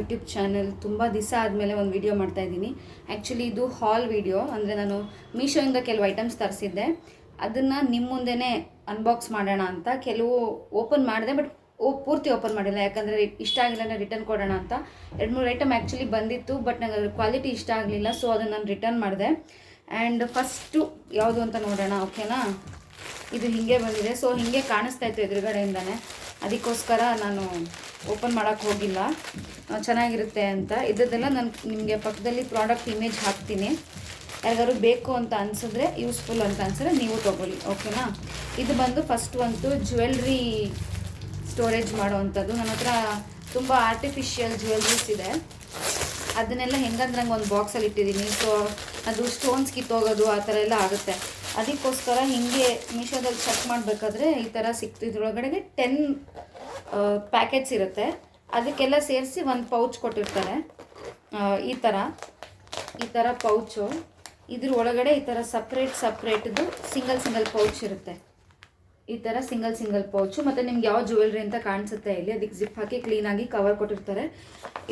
YouTube channel. ತುಂಬ ದಿವಸ ಆದಮೇಲೆ ಒಂದು ವಿಡಿಯೋ ಮಾಡ್ತಾಯಿದ್ದೀನಿ. ಆ್ಯಕ್ಚುಲಿ ಇದು ಹಾಲ್ ವಿಡಿಯೋ. ಅಂದರೆ ನಾನು ಮೀಶೋಯಿಂದ ಕೆಲವು ಐಟಮ್ಸ್ ತರಿಸಿದ್ದೆ, ಅದನ್ನು ನಿಮ್ಮ ಮುಂದೆನೇ ಅನ್ಬಾಕ್ಸ್ ಮಾಡೋಣ ಅಂತ. ಕೆಲವು ಓಪನ್ ಮಾಡಿದೆ, ಬಟ್ ಪೂರ್ತಿ ಓಪನ್ ಮಾಡಿಲ್ಲ, ಯಾಕಂದರೆ ಇಷ್ಟ ಆಗಿಲ್ಲ ಅಂದರೆ ರಿಟರ್ನ್ ಕೊಡೋಣ ಅಂತ. 2-3 ಐಟಮ್ ಆ್ಯಕ್ಚುಲಿ ಬಂದಿತ್ತು, ಬಟ್ ನನಗೆ ಅದ್ರ ಕ್ವಾಲಿಟಿ ಇಷ್ಟ ಆಗಲಿಲ್ಲ, ಸೊ ಅದನ್ನು ನಾನು ರಿಟರ್ನ್ ಮಾಡಿದೆ. ಆ್ಯಂಡ್ ಫಸ್ಟು ಯಾವುದು ಅಂತ ನೋಡೋಣ, ಓಕೆನಾ? ಇದು ಹೀಗೆ ಬಂದಿದೆ, ಸೊ ಹೀಗೆ ಕಾಣಿಸ್ತಾ ಇತ್ತು ಎದುರುಗಡೆಯಿಂದನೇ, ಅದಕ್ಕೋಸ್ಕರ ನಾನು ಓಪನ್ ಮಾಡೋಕ್ಕೆ ಹೋಗಿಲ್ಲ. ಚೆನ್ನಾಗಿರುತ್ತೆ ಅಂತ. ಇದರದ್ದೆಲ್ಲ ನಾನು ನಿಮಗೆ ಪಕ್ಕದಲ್ಲಿ ಪ್ರಾಡಕ್ಟ್ ಇಮೇಜ್ ಹಾಕ್ತೀನಿ. ಯಾರಿಗಾದ್ರು ಬೇಕು ಅಂತ ಅನಿಸಿದ್ರೆ, ಯೂಸ್ಫುಲ್ ಅಂತ ಅನಿಸಿದ್ರೆ ನೀವು ತೊಗೊಳ್ಳಿ, ಓಕೆನಾ? ಇದು ಬಂದು ಫಸ್ಟ್ ಒಂದು ಜ್ಯುವೆಲ್ರಿ ಸ್ಟೋರೇಜ್ ಮಾಡೋವಂಥದ್ದು. ನನ್ನ ಹತ್ರ ತುಂಬ ಆರ್ಟಿಫಿಷಿಯಲ್ ಜ್ಯುವೆಲ್ರೀಸ್ ಇದೆ, ಅದನ್ನೆಲ್ಲ ಹೆಂಗಂದ್ರೆ ನಂಗೆ ಒಂದು ಬಾಕ್ಸಲ್ಲಿ ಇಟ್ಟಿದ್ದೀನಿ. ಸೊ ಅದು ಸ್ಟೋನ್ಸ್ ಕಿತ್ತೋಗೋದು ಆ ಥರ ಎಲ್ಲ ಆಗುತ್ತೆ. ಅದಕ್ಕೋಸ್ಕರ ಹೀಗೆ ಮೀಶೋದಲ್ಲಿ ಚೆಕ್ ಮಾಡಬೇಕಾದ್ರೆ ಈ ಥರ ಸಿಕ್ತು. ಇದ್ರೊಳಗಡೆಗೆ 10 ಪ್ಯಾಕೆಟ್ಸ್ ಇರುತ್ತೆ, ಅದಕ್ಕೆಲ್ಲ ಸೇರಿಸಿ ಒಂದು ಪೌಚ್ ಕೊಟ್ಟಿರ್ತಾರೆ. ಈ ಥರ ಪೌಚು. ಇದ್ರ ಒಳಗಡೆ ಈ ಥರ ಸಪ್ರೇಟ್ದು ಸಿಂಗಲ್ ಪೌಚ್ ಇರುತ್ತೆ. ಈ ಥರ ಸಿಂಗಲ್ ಪೌಚು. ಮತ್ತು ನಿಮ್ಗೆ ಯಾವ ಜ್ಯುವೆಲ್ರಿ ಅಂತ ಕಾಣಿಸುತ್ತೆ ಇಲ್ಲಿ, ಅದಕ್ಕೆ ಜಿಪ್ ಹಾಕಿ ಕ್ಲೀನಾಗಿ ಕವರ್ ಕೊಟ್ಟಿರ್ತಾರೆ.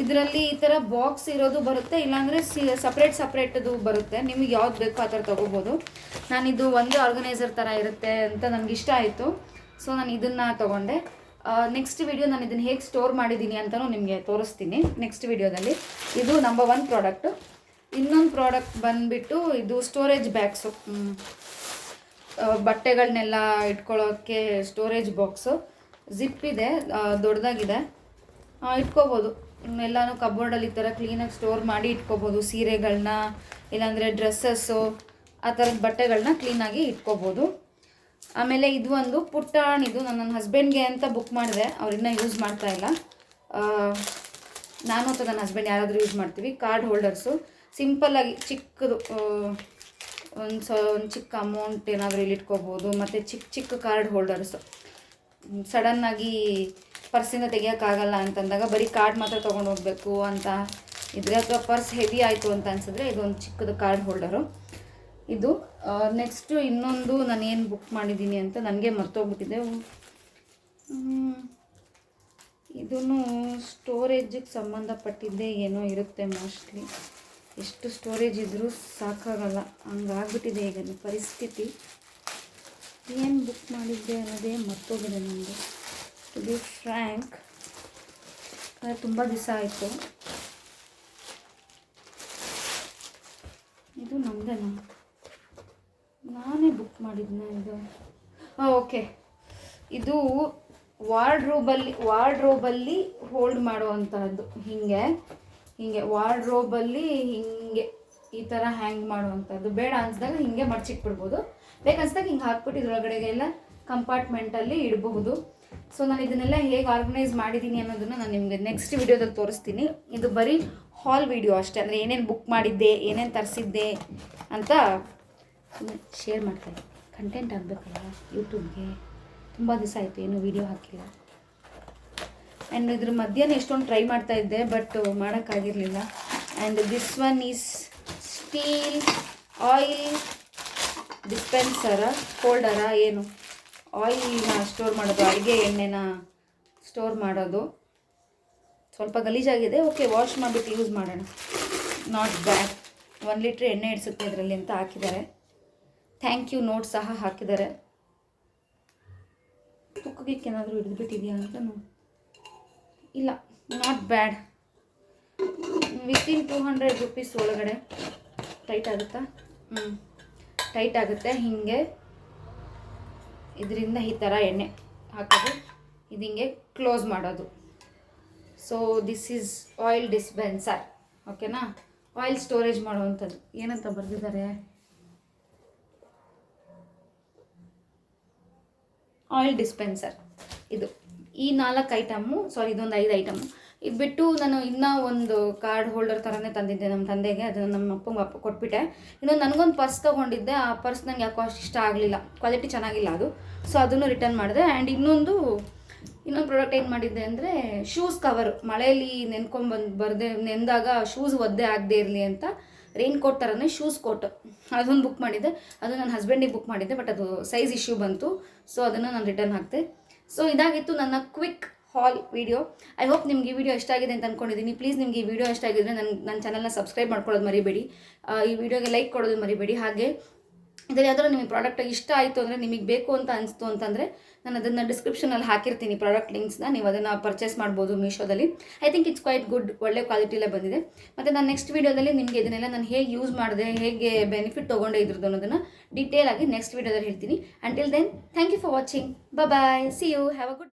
ಇದರಲ್ಲಿ ಈ ಥರ ಬಾಕ್ಸ್ ಇರೋದು ಬರುತ್ತೆ, ಇಲ್ಲಾಂದರೆ ಸಪ್ರೇಟದು ಬರುತ್ತೆ. ನಿಮಗೆ ಯಾವ್ದು ಬೇಕೋ ಆ ಥರ ತೊಗೋಬೋದು. ನಾನಿದು ಒಂದು ಆರ್ಗನೈಸರ್ ಥರ ಇರುತ್ತೆ ಅಂತ ನನಗೆ ಇಷ್ಟ ಆಯಿತು, ಸೊ ನಾನು ಇದನ್ನು ತೊಗೊಂಡೆ. ನೆಕ್ಸ್ಟ್ ವಿಡಿಯೋ ನಾನು ಇದನ್ನು ಹೇಗೆ ಸ್ಟೋರ್ ಮಾಡಿದ್ದೀನಿ ಅಂತಲೂ ನಿಮಗೆ ತೋರಿಸ್ತೀನಿ ನೆಕ್ಸ್ಟ್ ವಿಡಿಯೋದಲ್ಲಿ. ಇದು ನಂಬರ್ 1 ಪ್ರಾಡಕ್ಟು. ಇನ್ನೊಂದು ಪ್ರಾಡಕ್ಟ್ ಬಂದುಬಿಟ್ಟು ಇದು ಸ್ಟೋರೇಜ್ ಬ್ಯಾಗ್ಸು, ಬಟ್ಟೆಗಳನ್ನೆಲ್ಲ ಇಟ್ಕೊಳ್ಳೋಕ್ಕೆ ಸ್ಟೋರೇಜ್ ಬಾಕ್ಸು. ಜಿಪ್ ಇದೆ, ದೊಡ್ಡದಾಗಿದೆ, ಇಟ್ಕೋಬೋದು. ಎಲ್ಲನೂ ಕಬೋರ್ಡಲ್ಲಿ ಈ ಥರ ಕ್ಲೀನಾಗಿ ಸ್ಟೋರ್ ಮಾಡಿ ಇಟ್ಕೋಬೋದು. ಸೀರೆಗಳನ್ನ, ಇಲ್ಲಾಂದರೆ ಡ್ರೆಸ್ಸಸ್ಸು, ಆ ಥರದ ಬಟ್ಟೆಗಳನ್ನ ಕ್ಲೀನಾಗಿ ಇಟ್ಕೋಬೋದು. ಆಮೇಲೆ ಇದು ಒಂದು ಪುಟ್ಟಾಣಿದು ನನ್ನ ಹಸ್ಬೆಂಡ್ಗೆ ಅಂತ ಬುಕ್ ಮಾಡಿದೆ, ಅವ್ರನ್ನ ಯೂಸ್ ಮಾಡ್ತಾಯಿಲ್ಲ. ನಾನು ಅಥವಾ ನನ್ನ ಹಸ್ಬೆಂಡ್ ಯಾರಾದರೂ ಯೂಸ್ ಮಾಡ್ತೀವಿ. ಕಾರ್ಡ್ ಹೋಲ್ಡರ್ಸು ಸಿಂಪಲ್ಲಾಗಿ ಚಿಕ್ಕದು, ಒಂದು ಚಿಕ್ಕ ಅಮೌಂಟ್ ಏನಾದರೂ ಇಲ್ಲಿ ಇಟ್ಕೋಬೋದು. ಮತ್ತು ಚಿಕ್ಕ ಕಾರ್ಡ್ ಹೋಲ್ಡರ್ಸು ಸಡನ್ನಾಗಿ ಪರ್ಸಿಂದ ತೆಗಿಯೋಕ್ಕಾಗಲ್ಲ ಅಂತಂದಾಗ ಬರೀ ಕಾರ್ಡ್ ಮಾತ್ರ ತೊಗೊಂಡು ಹೋಗಬೇಕು ಅಂತ ಇದ್ರೆ, ಅಥವಾ ಪರ್ಸ್ ಹೆವಿ ಆಯಿತು ಅಂತ ಅನಿಸಿದ್ರೆ ಇದೊಂದು ಚಿಕ್ಕದು ಕಾರ್ಡ್ ಹೋಲ್ಡರು. ಇದು ನೆಕ್ಸ್ಟು ಇನ್ನೊಂದು ನಾನು ಏನು ಬುಕ್ ಮಾಡಿದ್ದೀನಿ ಅಂತ ನನಗೆ ಮರ್ತೋಗ್ಬಿಟ್ಟಿದೆ. ಇದೂ ಸ್ಟೋರೇಜಿಗೆ ಸಂಬಂಧಪಟ್ಟಿದ್ದೇ ಏನೋ ಇರುತ್ತೆ ಮೋಸ್ಟ್ಲಿ. ಎಷ್ಟು ಸ್ಟೋರೇಜ್ ಇದ್ದರೂ ಸಾಕಾಗಲ್ಲ, ಹಂಗಾಗ್ಬಿಟ್ಟಿದೆ ಈಗ ಪರಿಸ್ಥಿತಿ. ಏನು ಬುಕ್ ಮಾಡಿದ್ದೆ ಅನ್ನೋದೇ ಮರ್ತೋಗಿದೆ ನನಗೆ. ಇದು ಫ್ರ್ಯಾಂಕ್, ಅಂದರೆ ತುಂಬ ದಿವಸ ಆಯಿತು. ಇದು ನಮ್ಮದೇನಾ, ನಾನೇ ಬುಕ್ ಮಾಡಿದ್ನ ಇದು? ಓಕೆ, ಇದು ವಾರ್ಡ್ರೋಬಲ್ಲಿ ಹೋಲ್ಡ್ ಮಾಡುವಂಥದ್ದು. ಹೀಗೆ ವಾರ್ಡ್ರೋಬಲ್ಲಿ ಹೀಗೆ ಈ ಥರ ಹ್ಯಾಂಗ್ ಮಾಡುವಂಥದ್ದು. ಬೇಡ ಅನಿಸಿದಾಗ ಹೀಗೆ ಮಡ್ಚಿಟ್ಬಿಡ್ಬೋದು, ಬೇಕನ್ಸಿದಾಗ ಹಿಂಗೆ ಹಾಕ್ಬಿಟ್ಟು ಇದ್ರೊಳಗಡೆಗೆಲ್ಲ ಕಂಪಾರ್ಟ್ಮೆಂಟಲ್ಲಿ ಇಡಬಹುದು. ಸೊ ನಾನು ಇದನ್ನೆಲ್ಲ ಹೇಗೆ ಆರ್ಗನೈಸ್ ಮಾಡಿದ್ದೀನಿ ಅನ್ನೋದನ್ನು ನಾನು ನಿಮಗೆ ನೆಕ್ಸ್ಟ್ ವಿಡಿಯೋದಲ್ಲಿ ತೋರಿಸ್ತೀನಿ. ಇದು ಬರೀ ಹಾಲ್ ವಿಡಿಯೋ ಅಷ್ಟೇ, ಅಂದರೆ ಏನೇನು ಬುಕ್ ಮಾಡಿದ್ದೆ, ಏನೇನು ತರಿಸಿದ್ದೆ ಅಂತ ಶೇರ್ ಮಾಡ್ತಾಯಿದ್ದೆ. ಕಂಟೆಂಟ್ ಆಗಬೇಕಲ್ಲ ಯೂಟ್ಯೂಬ್ಗೆ. ತುಂಬ ದಿವಸ ಆಯಿತು ಏನೂ ವೀಡಿಯೋ ಹಾಕಿಲ್ಲ. ಆ್ಯಂಡ್ ಇದ್ರ ಮಧ್ಯಾಹ್ನ ಎಷ್ಟೊಂದು ಟ್ರೈ ಮಾಡ್ತಾಯಿದ್ದೆ, ಬಟ್ ಮಾಡೋಕ್ಕಾಗಿರಲಿಲ್ಲ. And this one is steel oil dispenser, holder, ಏನು ಆಯಿಲ್ನ ಸ್ಟೋರ್ ಮಾಡೋದು, ಅಡುಗೆ ಎಣ್ಣೆನ ಸ್ಟೋರ್ ಮಾಡೋದು. ಸ್ವಲ್ಪ ಗಲೀಜಾಗಿದೆ, ಓಕೆ ವಾಶ್ ಮಾಡಿಬಿಟ್ಟು ಯೂಸ್ ಮಾಡೋಣ. Not bad. 1 ಲೀಟ್ರ್ ಎಣ್ಣೆ ಇಡಿಸುತ್ತೆ ಇದರಲ್ಲಿ ಅಂತ ಹಾಕಿದ್ದಾರೆ. ಥ್ಯಾಂಕ್ ಯು ನೋಟ್ ಸಹ ಹಾಕಿದ್ದಾರೆ. ತುಕ್ಕಕ್ಕೆ ಏನಾದರೂ ಹಿಡಿದ್ಬಿಟ್ಟಿದೆಯಾ ಅಂತ ಇಲ್ಲ. Not bad. ವಿತಿನ್ 200 ರುಪೀಸ್ ಒಳಗಡೆ. ಟೈಟ್ ಆಗುತ್ತಾ? ಟೈಟ್ ಆಗುತ್ತೆ. ಹೀಗೆ ಇದರಿಂದ ಈ ಥರ ಎಣ್ಣೆ ಹಾಕೋದು, ಇದು ಹಿಂಗೆ ಕ್ಲೋಸ್ ಮಾಡೋದು. So this is oil dispenser, ಓಕೆನಾ? ಆಯಿಲ್ ಸ್ಟೋರೇಜ್ ಮಾಡುವಂಥದ್ದು. ಏನಂತ ಬರೆದಿದ್ದಾರೆ? Oil dispenser. ಇದು ಈ 4 ಐಟಮು, ಇದೊಂದು 5 ಐಟಮು. ಇದು ಬಿಟ್ಟು ನಾನು ಇನ್ನೂ ಒಂದು ಕಾರ್ಡ್ ಹೋಲ್ಡರ್ ಥರನೇ ತಂದಿದ್ದೆ ನಮ್ಮ ತಂದೆಗೆ, ಅದನ್ನು ನಮ್ಮ ಅಪ್ಪ ಕೊಟ್ಬಿಟ್ಟೆ. ಇನ್ನೊಂದು ನನಗೊಂದು ಪರ್ಸ್ ತೊಗೊಂಡಿದ್ದೆ, ಆ ಪರ್ಸ್ ನನಗೆ ಯಾಕೋ ಅಷ್ಟು ಇಷ್ಟ ಆಗಲಿಲ್ಲ, ಕ್ವಾಲಿಟಿ ಚೆನ್ನಾಗಿಲ್ಲ ಅದು, ಸೊ ಅದನ್ನು ರಿಟರ್ನ್ ಮಾಡಿದೆ. ಆ್ಯಂಡ್ ಇನ್ನೊಂದು ಪ್ರಾಡಕ್ಟ್ ಏನು ಮಾಡಿದ್ದೆ ಅಂದರೆ ಶೂಸ್ ಕವರು. ಮಳೆಯಲ್ಲಿ ನೆಂದಾಗ ಶೂಸ್ ಒದ್ದೆ ಆಗದೆ ಇರಲಿ ಅಂತ ರೈನ್ ಕೋಟ್ ಥರನೇ ಶೂಸ್ ಕೋಟ್, ಅದೊಂದು ಬುಕ್ ಮಾಡಿದ್ದೆ. ಅದು ನನ್ನ ಹಸ್ಬೆಂಡಿಗೆ ಬುಕ್ ಮಾಡಿದ್ದೆ, ಬಟ್ ಅದು ಸೈಜ್ ಇಶ್ಯೂ ಬಂತು, ಸೊ ಅದನ್ನು ನಾನು ರಿಟರ್ನ್ ಹಾಕಿದೆ. ಸೊ ಇದಾಗಿತ್ತು ನನ್ನ quick hall video. I hope ನಿಮ್ಗೆ ಈ ವಿಡಿಯೋ ಇಷ್ಟ ಆಗಿದೆ ಅಂತ ಅಂದ್ಕೊಂಡಿದ್ದೀನಿ. ಪ್ಲೀಸ್ ನಿಮಗೆ ಈ ವಿಡಿಯೋ ಇಷ್ಟ ಆಗಿದ್ರೆ ನನ್ನ ಚಾನಲ್ನ ಸಬ್ಸ್ಕ್ರೈಬ್ ಮಾಡ್ಕೊಳ್ಳೋದು ಮರಿಬೇಡಿ, ಈ ವಿಡಿಯೋಗೆ ಲೈಕ್ ಕೊಡೋದು ಮರಿಬೇಡಿ. ಹಾಗೆ ಇದರಲ್ಲಿ ಯಾವ್ದಾದ್ರು ನಿಮಗೆ ಪ್ರಾಡಕ್ಟ್ ಇಷ್ಟ ಆಯಿತು ಅಂದರೆ, ನಿಮಗೆ ಬೇಕು ಅಂತ ಅನಿಸ್ತು ಅಂತಂದರೆ ನಾನು ಅದನ್ನು ಡಿಸ್ಕ್ರಿಪ್ಷನಲ್ಲಿ ಹಾಕಿರ್ತೀನಿ ಪ್ರಾಡಕ್ಟ್ ಲಿಂಕ್ಸ್ನ, ನೀವು ಅದನ್ನು ಪರ್ಚೇಸ್ ಮಾಡ್ಬೋದು ಮೀಶೋದಲ್ಲಿ. I think it's quite good, ಒಳ್ಳೆ ಕ್ವಾಲಿಟಿಯಲ್ಲೇ ಬಂದಿದೆ. ಮತ್ತು ನಾನು ನೆಕ್ಸ್ಟ್ ವೀಡಿಯೋದಲ್ಲಿ ನಿಮಗೆ ಇದನ್ನೆಲ್ಲ ನಾನು ಹೇಗೆ ಯೂಸ್ ಮಾಡಿದೆ, ಹೇಗೆ ಬೆನಿಫಿಟ್ ತೊಗೊಂಡೆ ಇದ್ರದ್ದು ಅನ್ನೋದನ್ನು ಡೀಟೇಲ್ ಆಗಿ ನೆಕ್ಸ್ಟ್ ವೀಡಿಯೋದಲ್ಲಿ ಹೇಳ್ತೀನಿ. Until then thank you for watching, bye, see you, have a good